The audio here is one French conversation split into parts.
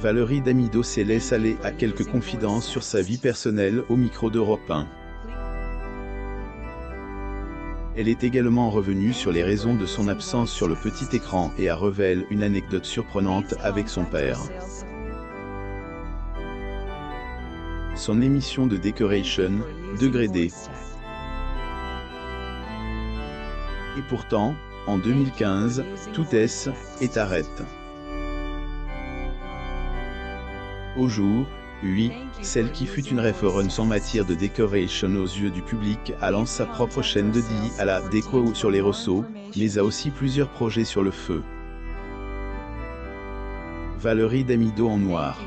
Valérie Damido se laisse aller à quelques confidences sur sa vie personnelle au micro d'Europe 1. Elle est également revenue sur les raisons de son absence sur le petit écran et a révélé une anecdote surprenante avec son père. Son émission de Decoration, Degré D. Et pourtant, en 2015, tout est arrête. Au jour, oui, celle qui fut une référence en matière de decoration aux yeux du public a lancé sa propre chaîne dédiée à la déco sur les réseaux, mais a aussi plusieurs projets sur le feu. Valérie Damido en noir.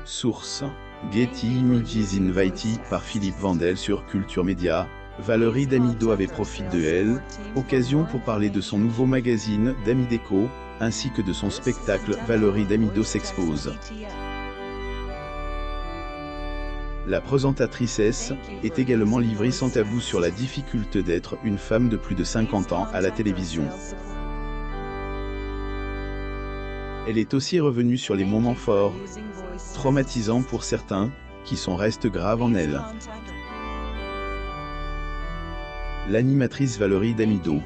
Source: Getty Images Invitée par Philippe Vandel sur Culture Média. Valérie Damido avait profité de elle, occasion pour parler de son nouveau magazine Dami Déco, ainsi que de son spectacle Valérie Damido s'expose. La présentatrice est également livrée sans tabou sur la difficulté d'être une femme de plus de 50 ans à la télévision. Elle est aussi revenue sur les moments forts, traumatisants pour certains, qui restent graves en elle. L'animatrice Valérie Damido.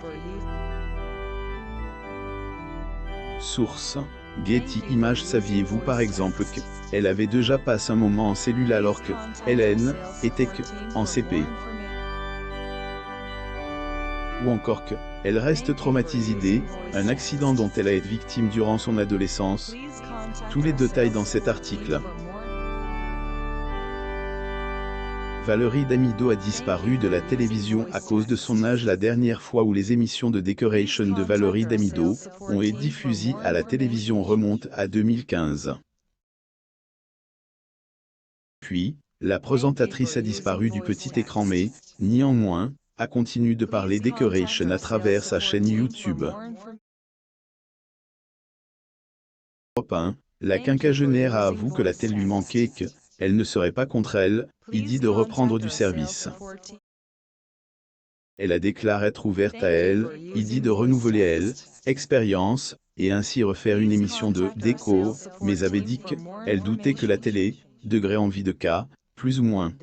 Source: Getty Images. Saviez-vous par exemple qu'elle avait déjà passé un moment en cellule alors que Hélène était en CP? Ou encore qu'elle reste traumatisée, un accident dont elle a été victime durant son adolescence. Tous les détails dans cet article. Valérie Damido a disparu de la télévision à cause de son âge. La dernière fois où les émissions de Decoration de Valérie Damido ont été diffusées à la télévision remonte à 2015. Puis, la présentatrice a disparu du petit écran mais, néanmoins, a continué de parler Decoration à travers sa chaîne YouTube. Europe 1, la quinquagénaire a avoué que la télé lui manquait et qu'elle ne serait pas contre elle, il dit de reprendre du service. Elle a déclaré être ouverte à elle, il dit de renouveler elle, expérience, et ainsi refaire une émission de déco, mais avait dit qu'elle doutait que la télé, degré envie de cas, plus ou moins.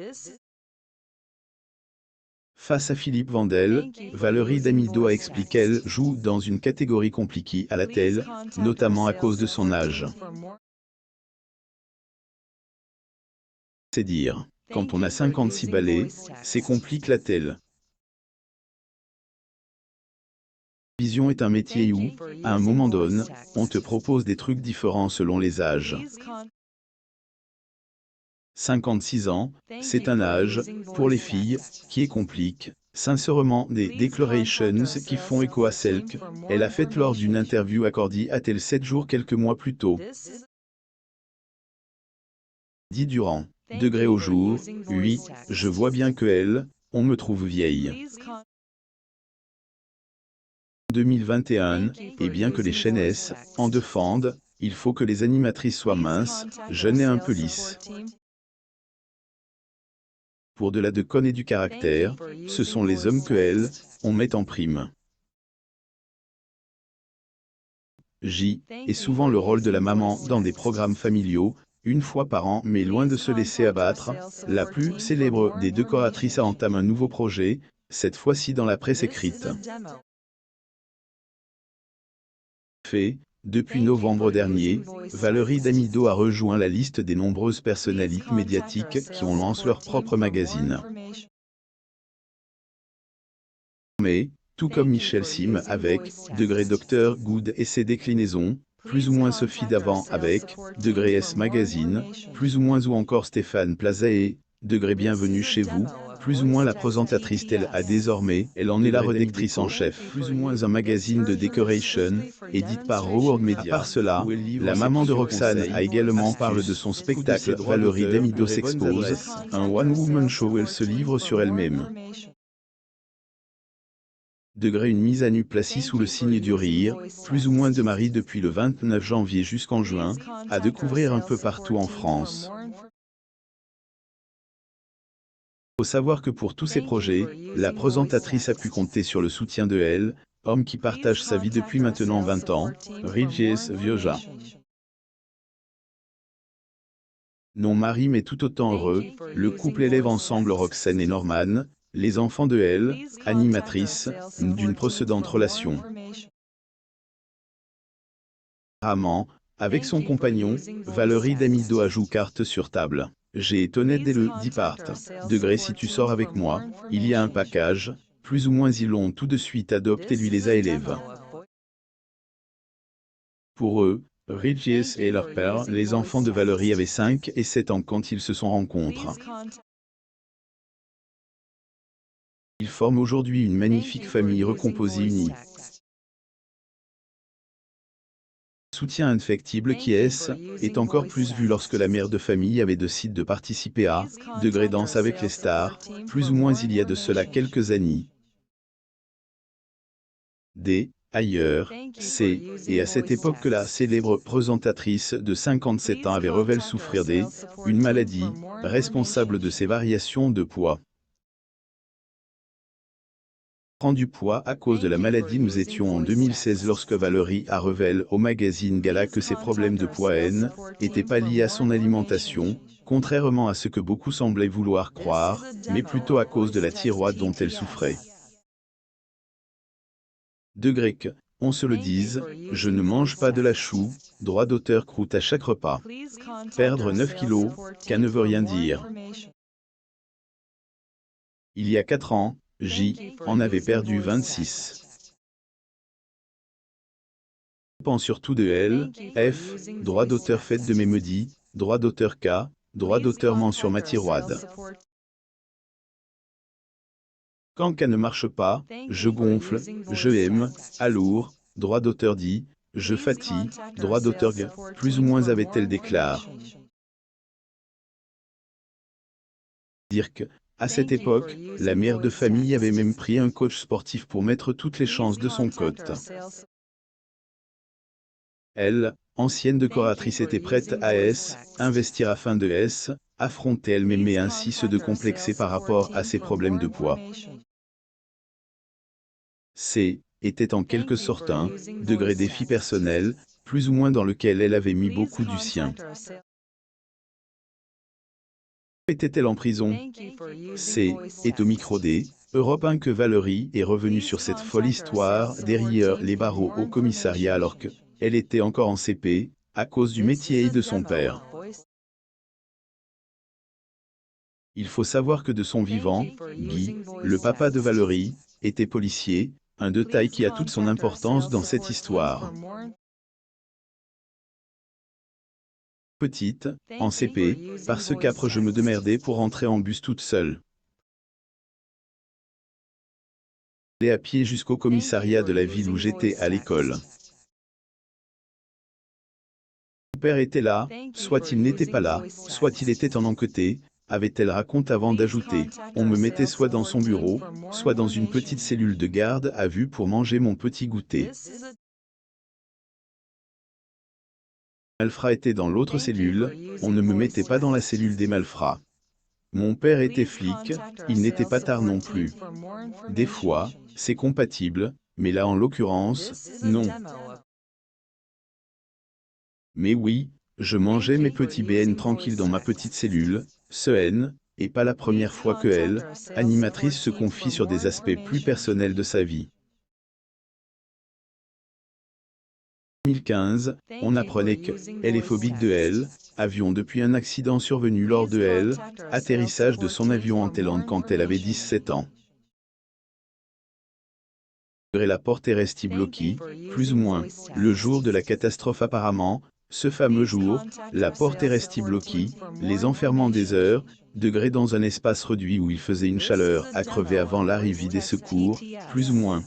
Face à Philippe Vandel, Valérie Damido a expliqué qu'elle joue dans une catégorie compliquée à la télé, notamment à cause de son âge. C'est dire, quand on a 56 balais, c'est compliqué la télé. La télévision est un métier où, à un moment donné, on te propose des trucs différents selon les âges. 56 ans, c'est un âge, pour les filles, qui est compliqué. Sincèrement, des declarations qui font écho à celle qu'elle a faite lors d'une interview accordée à Tel 7 jours quelques mois plus tôt. Dit Durand. Degré au jour, oui, je vois bien que elle, on me trouve vieille. 2021, et bien que les chaînes en défendent, il faut que les animatrices soient minces, jeunes et un peu lisses. Pour de la déconne et du caractère, ce sont les hommes que elles, on met en prime. J est souvent le rôle de la maman dans des programmes familiaux, une fois par an, mais loin de se laisser abattre, la plus célèbre des décoratrices entame un nouveau projet, cette fois-ci dans la presse écrite. Fait, depuis novembre dernier, Valérie Damido a rejoint la liste des nombreuses personnalités médiatiques qui ont lancé leur propre magazine. Mais, tout comme Michel Sim avec Degré Dr Good et ses déclinaisons, plus ou moins Sophie Davant avec Degré S Magazine, plus ou moins ou encore Stéphane Plaza et Degré Bienvenue chez vous, plus ou moins la présentatrice telle a désormais, elle en est la rédactrice en chef, plus ou moins un magazine de decoration, édite par World Media. À part cela, la maman de Roxane a également parlé de son spectacle Valérie Damido s'expose, un one-woman show où elle se livre sur elle-même. Degré une mise à nu placée sous le signe du rire, plus ou moins de Marie depuis le 29 janvier jusqu'en juin, à découvrir un peu partout en France. Faut savoir que pour tous ces projets, la présentatrice a pu compter sur le soutien de elle, homme qui partage sa vie depuis maintenant 20 ans, Régis Vioja. Non, Marie mais tout autant heureux, le couple élève ensemble Roxane et Norman, les enfants de elle, animatrice, d'une précédente relation. Apparemment, avec son compagnon, Valérie Damido ajoute carte sur table. J'ai étonné dès le départ. Degré si tu sors avec moi, il y a un package, plus ou moins ils l'ont tout de suite adopté lui les a élèves. Pour eux, Régis et leur père, les enfants de Valérie avaient 5 et 7 ans quand ils se sont rencontrés. Ils forment aujourd'hui une magnifique famille recomposée unie. Soutien infectible qui est encore plus vu lorsque la mère de famille avait décidé de participer à Degré Danse avec les stars, plus ou moins il y a de cela quelques années. Ailleurs, et à cette époque que la célèbre présentatrice de 57 ans avait révélé souffrir une maladie, responsable de ses variations de poids. Prend du poids à cause de la maladie. Nous étions en 2016 lorsque Valérie a révélé au magazine Gala que ses problèmes de poids n'étaient pas liés à son alimentation, contrairement à ce que beaucoup semblaient vouloir croire, mais plutôt à cause de la thyroïde dont elle souffrait. Degré que, on se le dise, je ne mange pas de la chou, droit d'auteur croûte à chaque repas. Perdre 9 kilos, qu'à ne veut rien dire. Il y a 4 ans, J en avait perdu 26. Pense surtout de L, F, droit d'auteur fait de mes maudits, droit d'auteur K, droit d'auteur ment sur ma thyroïde. Quand K ne marche pas, je gonfle, je aime, alourd, droit d'auteur dit, je fatigue, droit d'auteur G, plus ou moins avait-elle déclaré. Dire que, à cette époque, la mère de famille avait même pris un coach sportif pour mettre toutes les chances de son côté. Elle, ancienne décoratrice, était prête à investir afin de affronter elle-même et ainsi se décomplexer par rapport à ses problèmes de poids. Était en quelque sorte un degré défi personnel, plus ou moins dans lequel elle avait mis beaucoup du sien. Était-elle en prison? Est au micro D, Europe 1 que Valérie est revenue sur cette folle histoire derrière les barreaux au commissariat alors qu'elle était encore en CP, à cause du métier de son père. Il faut savoir que de son vivant, Guy, le papa de Valérie, était policier, un détail qui a toute son importance dans cette histoire. Petite, en CP, parce qu'après je me démerdais pour rentrer en bus toute seule. Et à pied jusqu'au commissariat de la ville où j'étais à l'école. Mon père était là, soit il n'était pas là, soit il était en enquêté, avait-elle raconté avant d'ajouter. On me mettait soit dans son bureau, soit dans une petite cellule de garde à vue pour manger mon petit goûter. Malfrats était dans l'autre cellule, on ne me mettait pas dans la cellule des malfrats. Mon père était flic, il n'était pas tard non plus. Des fois, c'est compatible, mais là en l'occurrence, non. Mais oui, je mangeais mes petits BN tranquilles dans ma petite cellule, et pas la première fois que elle, animatrice, se confie sur des aspects plus personnels de sa vie. 2015, on apprenait que elle est phobique de elle, avion depuis un accident survenu lors de elle, atterrissage de son avion en Thaïlande quand elle avait 17 ans. La porte est restée bloquée, plus ou moins, le jour de la catastrophe apparemment, ce fameux jour, la porte est restée bloquée, les enfermant des heures, degrés dans un espace réduit où il faisait une chaleur à crever avant l'arrivée des secours, plus ou moins.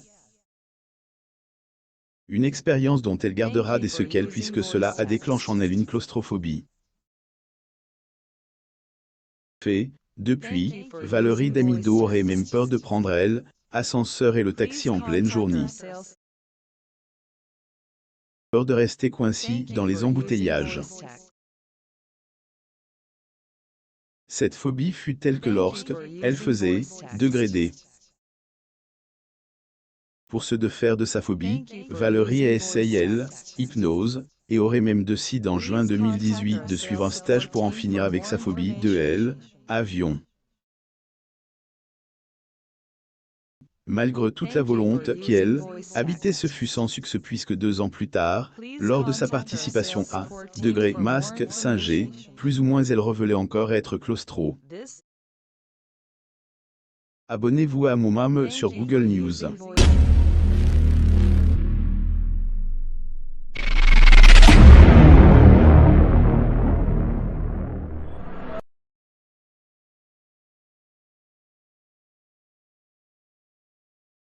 Une expérience dont elle gardera des séquelles puisque cela a déclenché en elle une claustrophobie. Depuis, Valérie Damido aurait même peur de prendre ascenseur et le taxi en pleine journée. Peur de rester coincée dans les embouteillages. Cette phobie fut telle que lorsque elle faisait degré D. pour se défaire de sa phobie, Valérie essaye elle, hypnose, et aurait même décidé en juin 2018 de suivre un stage pour en finir avec sa phobie de elle, avion. Malgré toute la volonté qui, elle, habitait, ce fut sans succès puisque 2 ans plus tard, lors de sa participation à Degré Masque Singer, plus ou moins elle révélait encore être claustro. Abonnez-vous à mon mam sur Google News.